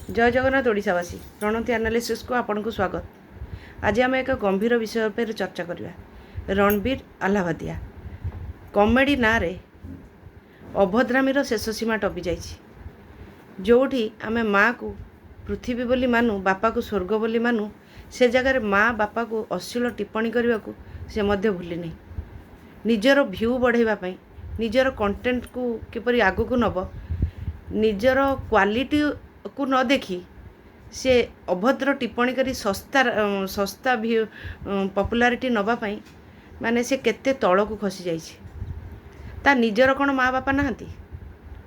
जय जगन्नाथ ओडिशावासी रणती एनालिसिस को आपन को स्वागत। आज आम एक गंभीर विषय पर चर्चा करवा। रणबीर आलावादिया कॉमेडी ना रे अभद्रामीर शेष सीमा टपी जाइछि। जोठी आमे माँ को पृथ्वी बोली मानु, बापा को स्वर्ग बोली मानु, से जगार माँ बापा को अश्लील टिप्पणी करने को से मध्य भूली नहीं। निजर भ्यू बढ़ाइबा निजर कंटेंट को किपरि आगु को नब, निजर क्वालिटी को न देखी से अभद्र टिप्पणी करी सस्ता भ्यू पॉपुलारिटी नवापाई माने से केते तल को खसी जाइछि। ता निजर कौन माँ बापा नहांती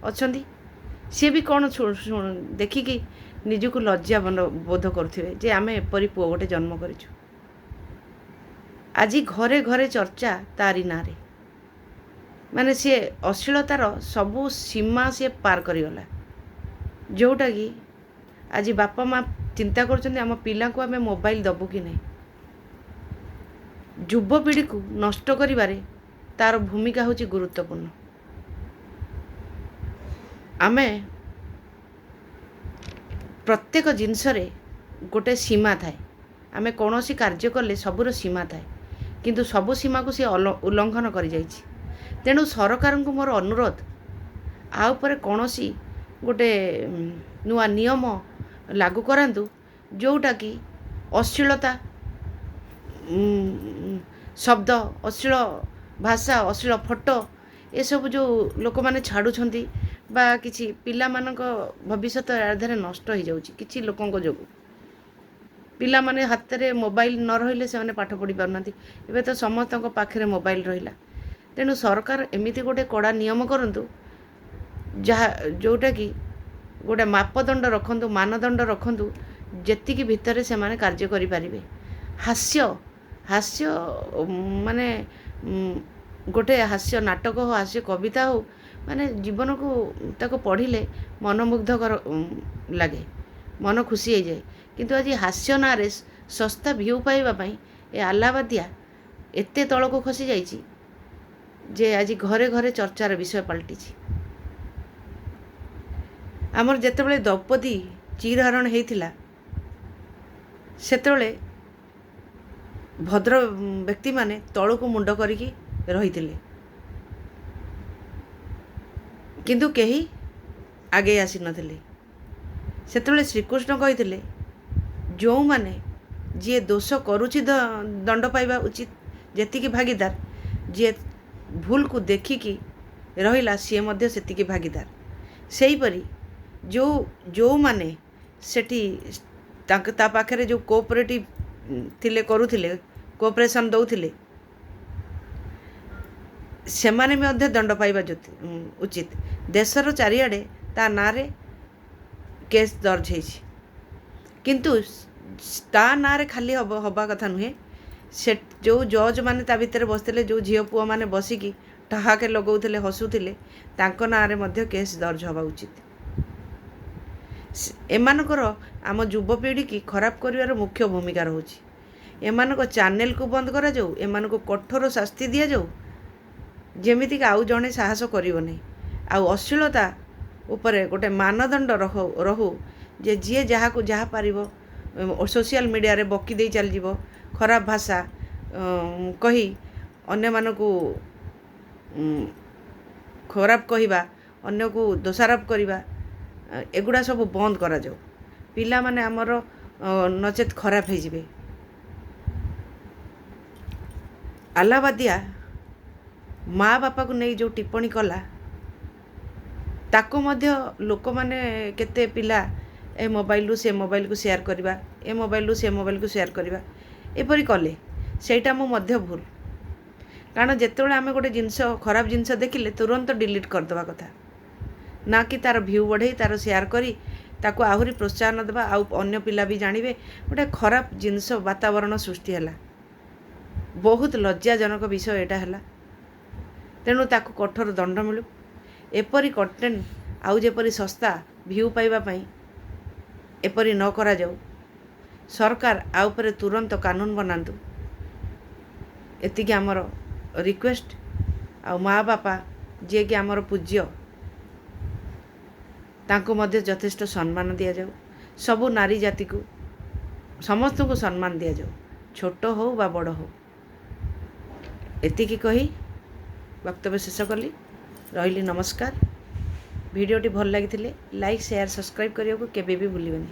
अछंती, सी भी कौन देखिकी निजको लज्जा बोध करुथिबे जे आमे एपरी पुओ गोटे जन्म करिछु। आज घरे घरे चर्चा तारी नारे, माने सी अश्लीलतार सबू सीमा सी पार करिगला। जोटा कि आज बापा माँ चिंता कर आम पिला को आम मोबाइल दबु कि नहीं। युवपीढ़ी को नष्ट करिबारे तार भूमिका होची गुरुत्वपूर्ण। आमे प्रत्येक जिनसरे गोटे सीमा थाए। आमे कौनसी कार्य कले सबुर सीमा थाए, किंतु सबु सीमा को सी उल्लंघन करि जाइछि। तेणु सरकार को मोर अनुरोध, आ उपरे कौनसी गोटे नुआ नियम लागू करांतु जोटा कि अश्लीलता शब्द, अश्लील भाषा, अश्लील फोटो ये सब जो लोक माने छाड़ुछंती बा किछि पिला मानक भविष्यत आधार नष्ट हो जाउछि। किछि लोकंक जोगु पिला माने हाथ रे मोबाइल न रहिले से माने पाठ पढ़ी पारनांती। एबे तो समस्तक पाखरे मोबाइल रहिला। तेणु सरकार एमिति गोटे कड़ा नियम करंतु जहाँ जोटा कि गोटे मापदंड रखंतु, मानदंड रखंतु, जेतिकी भितर से माने कार्य करि परिबे। हास्य हास्य माने गोटे हास्य नाटक हो, हास्य कविता हो, माने जीवन को ताको पढ़िले मनमुग्धकर लगे, मन खुशी हो जाए। किंतु आज हास्य नारे सस्ता भ्यू पाइबा पई ए आलावादिया एते तल को खसी जाइछि जे आज घरे घरे चर्चार विषय पलटिछि। आमर जेतेबेले द्रौपदी चीरहरण होइथिला सेतेबेले भद्र व्यक्ति माने तळु को मुंड करिकी रहिथिले, किंतु केही आगे आसी नथिले। सेतेबेले श्रीकृष्ण कहिथिले जो माने जे दोष करुछि दंड पाइबा उचित, जेतिकी भागीदार, जे भूल को देखिकी रहिला सी मध्य सेतिकी भागीदार। सेही परी जो माने सेठी ता पाखरे जो कोऑपरेटिव थिले करुथिले, कोऑपरेशन दउथिले, सेमाने मध्य दंड पाइबा उचित। देशर चारिआडे ता नारे केस दर्ज होइछि, किंतु ता नारे खाली हवा कथा नुहे। से जो जज माने ता भितर बसथिले, जो झियो पुओ माने बसिकी ठहाके लगौथिले, हसुथिले, तांको नारे मध्य केस दर्ज हवा उचित। एमानकर आम युवपीढ़ी की खराब करिवार मुख्य भूमिका रहुछि। एमानक चैनल को बंद करा जाऊ, एमानक कठोर शास्ति दिया जाऊ, जेमिति कि आउ जणे साहस करिवो नै। आउ अश्लीलता उपरे गोटे मानदंड रहू जे जी जहाँ को जहाँ पारिबो सोशल मीडिया रे बकी दे चल जीवो, खराब भाषा कही अन्य मानकू खराब कहिबा, अन्य को दोषारोप करिबा, एगुड़ा सब बंद करा जाऊ। पिला माने हमर नचेत खराब हो जिवे। आलावादिया माँ बापा को नहीं जो टिप्पणी कला ताको मध्य लोक माने केते पिला ए मोबाइल रु से मोबाइल को शेयर करवा, ए मोबाइल रु से मोबाइल को शेयर करवा, एपरी कले सेटा मो मध्य भूल। कारण जेतेबेले आमे गोटे जिनस खराब जिनस देखिले तुरंत डिलीट करदवा कथा, ना कि तार भ्यू बढ़े तार शेयर करी ताको आहुरी प्रोत्साहन देवा, आउ अन्य पिला भी जानिबे गोटे खराब जिनस वातावरण सृष्टि हैला। बहुत लज्जाजनक विषय एटा हैला। तेणु ताको कठोर दंड मिलू। एपरी कंटेंट आउ जेपरी सस्ता भ्यू पाइबा पई एपरी न करा जाऊ। सरकार आ उपरे तुरंत कानून बनातु, एतिकी आमर रिक्वेस्ट। आ माँ बापा जे कि आमर पूज्य तांको मध्य यथेष्ट सम्मान दिया जाऊ। ସବୁ ନାରୀ ଜାତିକୁ ସମସ୍ତଙ୍କୁ ସମ୍ମାନ ଦିଆଯାଉ, ଛୋଟ ହଉ ବା ବଡ଼ ହଉ। ଏତିକି କହି ବକ୍ତବ୍ୟ ଶେଷ କଲି। ରହିଲି, ନମସ୍କାର। ଭିଡ଼ିଓଟି ଭଲ ଲାଗିଥିଲେ ଲାଇକ୍, ସେୟାର, ସବସ୍କ୍ରାଇବ୍ କରିବାକୁ କେବେ ବି ଭୁଲିବେନି।